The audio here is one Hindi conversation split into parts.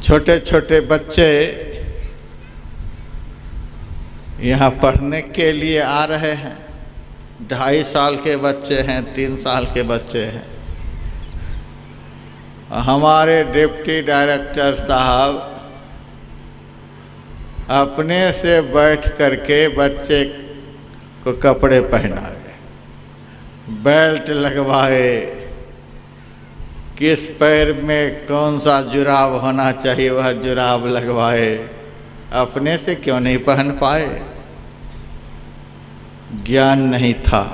छोटे छोटे बच्चे यहाँ पढ़ने के लिए आ रहे हैं। 2.5 साल के बच्चे हैं, 3 साल के बच्चे हैं। हमारे डिप्टी डायरेक्टर साहब अपने से बैठ करके बच्चे को कपड़े पहनाए, बेल्ट लगवाए, किस पैर में कौन सा जुराब होना चाहिए वह जुराब लगवाए। अपने से क्यों नहीं पहन पाए? ज्ञान नहीं था।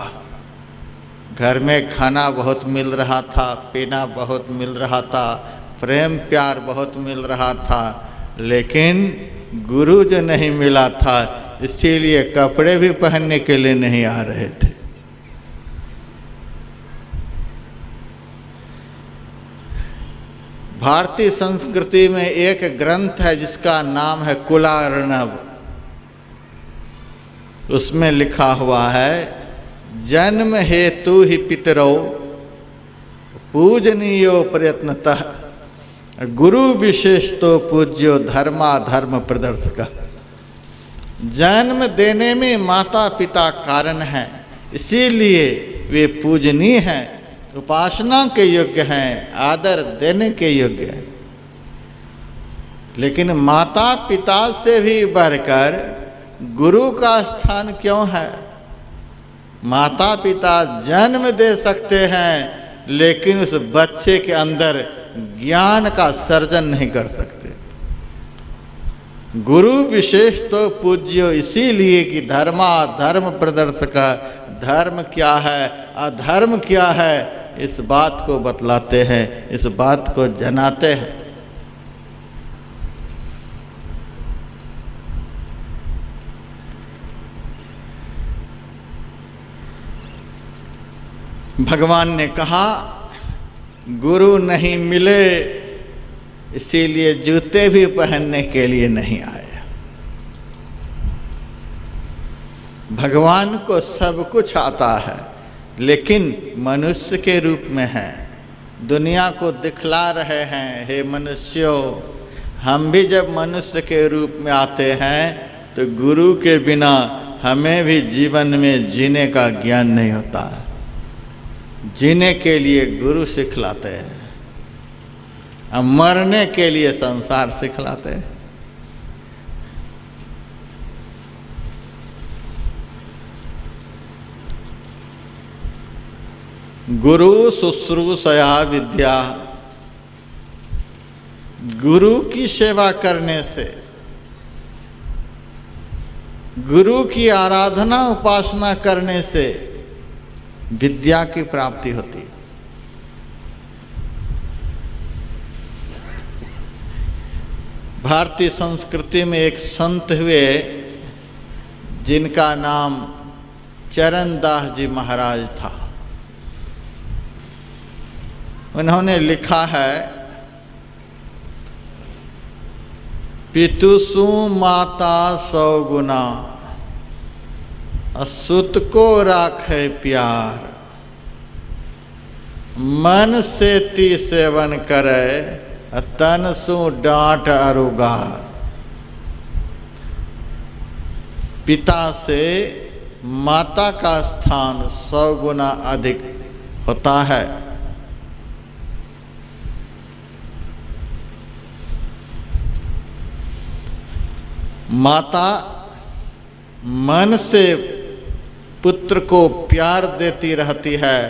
घर में खाना बहुत मिल रहा था, पीना बहुत मिल रहा था, प्रेम प्यार बहुत मिल रहा था, लेकिन गुरु जो नहीं मिला था, इसीलिए कपड़े भी पहनने के लिए नहीं आ रहे थे। भारतीय संस्कृति में एक ग्रंथ है जिसका नाम है कुलार्णव। उसमें लिखा हुआ है, जन्म हेतु ही पितरो पूजनीयो प्रयत्नतः गुरु विशेष तो पूज्यो धर्माधर्म प्रदर्शक। जन्म देने में माता पिता कारण है, इसीलिए वे पूजनीय हैं, उपासना के योग्य हैं, आदर देने के योग्य हैं। लेकिन माता पिता से भी बढ़कर गुरु का स्थान क्यों है? माता पिता जन्म दे सकते हैं, लेकिन उस बच्चे के अंदर ज्ञान का सर्जन नहीं कर सकते। गुरु विशेष तो पूज्यो, इसीलिए कि धर्माधर्म प्रदर्शक। धर्म क्या है, अधर्म क्या है, इस बात को बतलाते हैं, इस बात को जनाते हैं। भगवान ने कहा, गुरु नहीं मिले इसीलिए जूते भी पहनने के लिए नहीं आए। भगवान को सब कुछ आता है, लेकिन मनुष्य के रूप में है। दुनिया को दिखला रहे हैं, हे मनुष्यों, हम भी जब मनुष्य के रूप में आते हैं तो गुरु के बिना हमें भी जीवन में जीने का ज्ञान नहीं होता है। जीने के लिए गुरु सिखलाते हैं, अब मरने के लिए संसार सिखलाते हैं। गुरु शुश्रूषया विद्या, गुरु की सेवा करने से, गुरु की आराधना उपासना करने से विद्या की प्राप्ति होती है। भारतीय संस्कृति में एक संत हुए जिनका नाम चरणदास जी महाराज था। उन्होंने लिखा है, पितुसु माता 100 गुना, सुत को राखे प्यार, मन से ती सेवन करे, तन सु डांट अरुगार। पिता से माता का स्थान 100 गुना अधिक होता है। माता मन से पुत्र को प्यार देती रहती है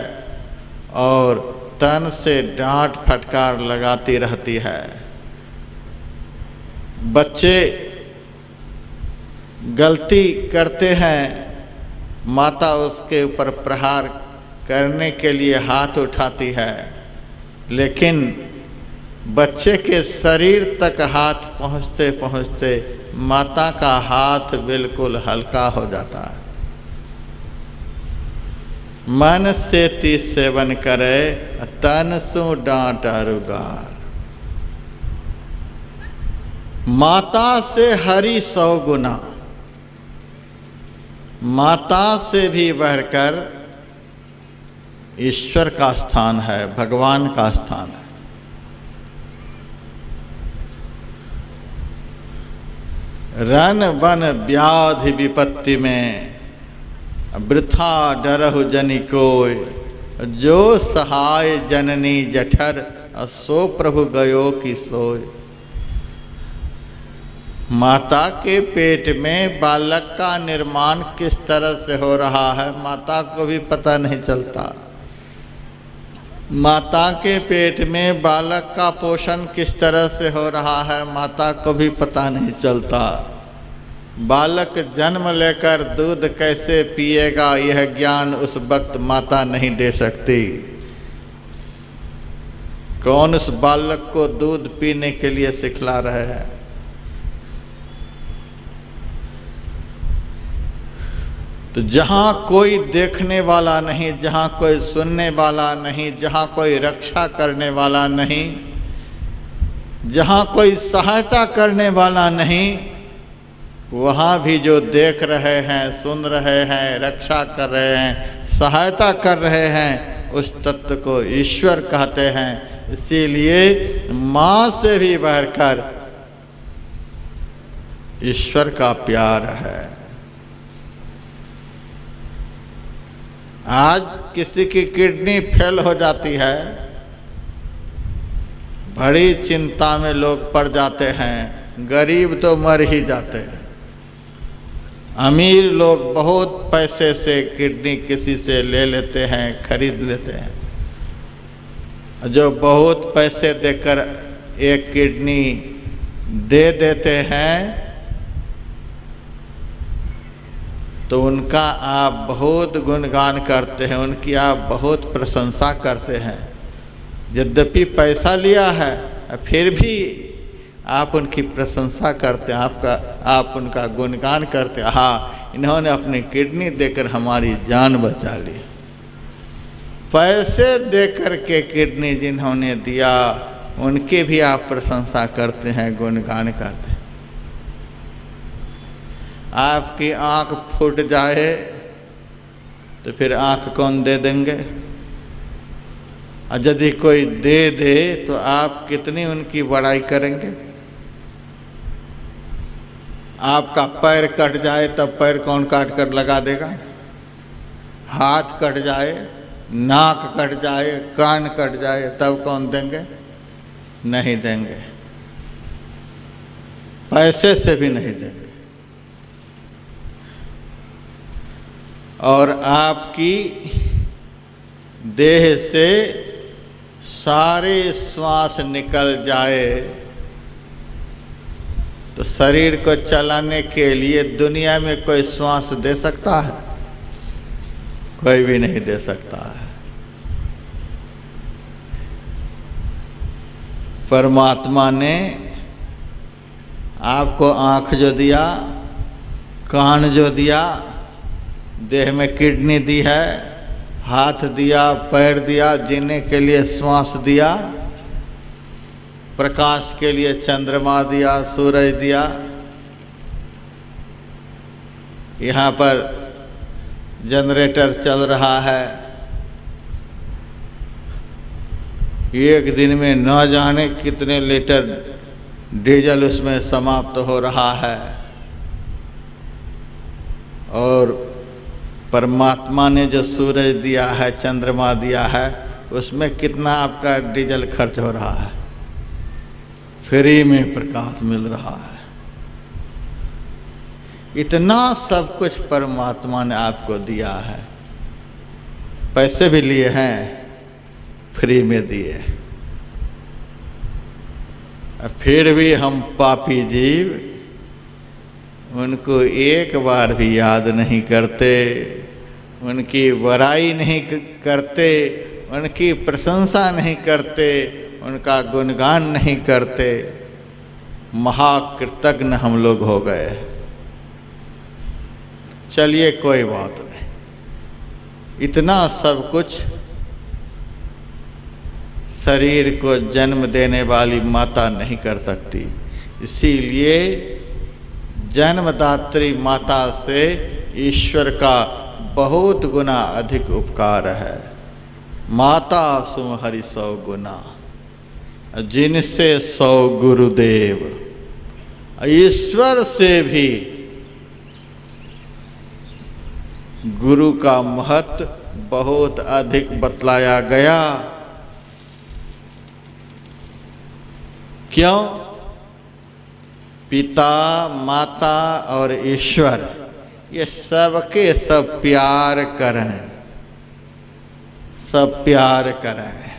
और तन से डांट फटकार लगाती रहती है। बच्चे गलती करते हैं, माता उसके ऊपर प्रहार करने के लिए हाथ उठाती है, लेकिन बच्चे के शरीर तक हाथ पहुंचते पहुंचते माता का हाथ बिल्कुल हल्का हो जाता है। मन से ती सेवन करे, तन सु डांट अरुगार। माता से हरि 100 गुना, माता से भी बढ़कर ईश्वर का स्थान है, भगवान का स्थान है। रन बन व्याधि विपत्ति में वृथा डरहु जनि कोय, जो सहाय जननी जठर सो प्रभु गयो की सोय। माता के पेट में बालक का निर्माण किस तरह से हो रहा है माता को भी पता नहीं चलता। माता के पेट में बालक का पोषण किस तरह से हो रहा है माता को भी पता नहीं चलता। बालक जन्म लेकर दूध कैसे पिएगा यह ज्ञान उस वक्त माता नहीं दे सकती। कौन उस बालक को दूध पीने के लिए सिखला रहे हैं। तो जहां कोई देखने वाला नहीं, जहां कोई सुनने वाला नहीं, जहां कोई रक्षा करने वाला नहीं, जहां कोई सहायता करने वाला नहीं, वहां भी जो देख रहे हैं, सुन रहे हैं, रक्षा कर रहे हैं, सहायता कर रहे हैं, उस तत्व को ईश्वर कहते हैं। इसीलिए मां से भी बढ़कर ईश्वर का प्यार है। आज किसी की किडनी फेल हो जाती है, बड़ी चिंता में लोग पड़ जाते हैं। गरीब तो मर ही जाते हैं। अमीर लोग बहुत पैसे से किडनी किसी से ले लेते हैं, खरीद लेते हैं। जो बहुत पैसे देकर एक किडनी दे देते हैं तो उनका आप बहुत गुणगान करते हैं, उनकी आप बहुत प्रशंसा करते हैं। यद्यपि पैसा लिया है फिर भी आप उनकी प्रशंसा करते हैं, आप उनका गुणगान करते हैं। हाँ, इन्होंने अपनी किडनी देकर हमारी जान बचा ली। पैसे देकर के किडनी जिन्होंने दिया उनकी भी आप प्रशंसा करते हैं, गुणगान करते हैं। आपकी आंख फूट जाए तो फिर आंख कौन दे देंगे। और यदि कोई दे दे तो आप कितनी उनकी बड़ाई करेंगे। आपका पैर कट जाए तब पैर कौन काट कर लगा देगा। हाथ कट जाए, नाक कट जाए, कान कट जाए तब कौन देंगे। नहीं देंगे, पैसे से भी नहीं देंगे। और आपकी देह से सारे श्वास निकल जाए तो शरीर को चलाने के लिए दुनिया में कोई श्वास दे सकता है। कोई भी नहीं दे सकता है। परमात्मा ने आपको आंख जो दिया, कान जो दिया, देह में किडनी दी है, हाथ दिया, पैर दिया, जीने के लिए श्वास दिया, प्रकाश के लिए चंद्रमा दिया, सूरज दिया। यहां पर जनरेटर चल रहा है। एक दिन में न जाने कितने लीटर डीजल उसमें समाप्त हो रहा है। और परमात्मा ने जो सूरज दिया है, चंद्रमा दिया है, उसमें कितना आपका डीजल खर्च हो रहा है। फ्री में प्रकाश मिल रहा है। इतना सब कुछ परमात्मा ने आपको दिया है। पैसे भी लिए हैं, फ्री में दिए। फिर भी हम पापी जीव उनको एक बार भी याद नहीं करते, उनकी बड़ाई नहीं करते, उनकी प्रशंसा नहीं करते, उनका गुणगान नहीं करते। महाकृतज्ञ हम लोग हो गए। चलिए कोई बात नहीं, इतना सब कुछ शरीर को जन्म देने वाली माता नहीं कर सकती। इसीलिए जन्मदात्री माता से ईश्वर का बहुत गुना अधिक उपकार है। माता सुम हरि 100 गुना, जिनसे 100 गुरुदेव। ईश्वर से भी गुरु का महत्व बहुत अधिक बतलाया गया। क्यों? पिता, माता और ईश्वर ये सबके सब प्यार करें, सब प्यार करें।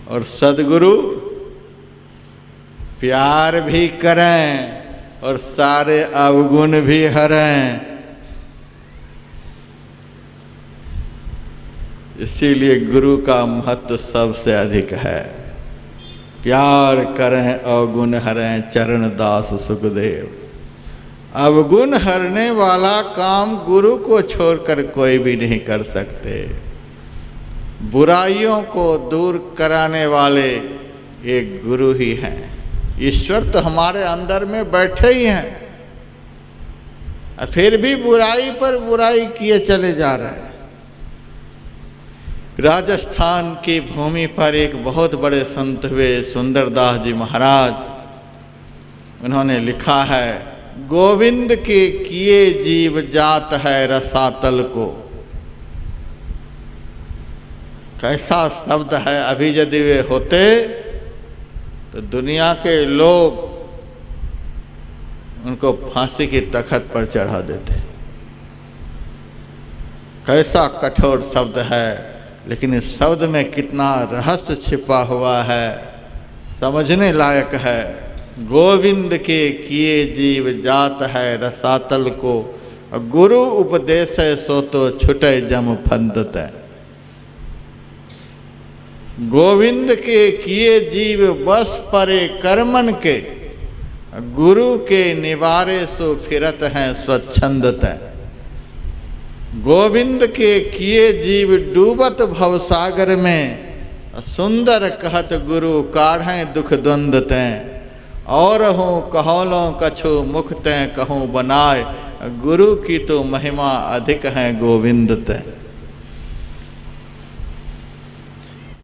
और सद्गुरु प्यार भी करें और सारे अवगुण भी हरें। इसीलिए गुरु का महत्व सबसे अधिक है। प्यार करें अवगुण हरें, चरण दास सुखदेव। अवगुण हरने वाला काम गुरु को छोड़कर कोई भी नहीं कर सकते। बुराइयों को दूर कराने वाले एक गुरु ही हैं। ईश्वर तो हमारे अंदर में बैठे ही हैं, फिर भी बुराई पर बुराई किए चले जा रहे हैं। राजस्थान की भूमि पर एक बहुत बड़े संत हुए सुंदरदास जी महाराज, उन्होंने लिखा है, गोविंद के किए जीव जात है रसातल को। कैसा शब्द है! अभी यदि वे होते तो दुनिया के लोग उनको फांसी की तख्त पर चढ़ा देते। कैसा कठोर शब्द है, लेकिन इस शब्द में कितना रहस्य छिपा हुआ है, समझने लायक है। गोविंद के किए जीव जात है रसातल को, गुरु उपदेश है सो तो छुटे जम फंदत। गोविंद के किए जीव बस परे कर्मन के, गुरु के निवारे सो फिरत हैं स्वच्छंदत। गोविंद के किए जीव डूबत भवसागर में, सुंदर कहत गुरु काढ़ें दुख द्वंद तैं। और हूँ कहोलों कछु मुख तैं कहूँ बनाए, गुरु की तो महिमा अधिक है गोविंद तैं।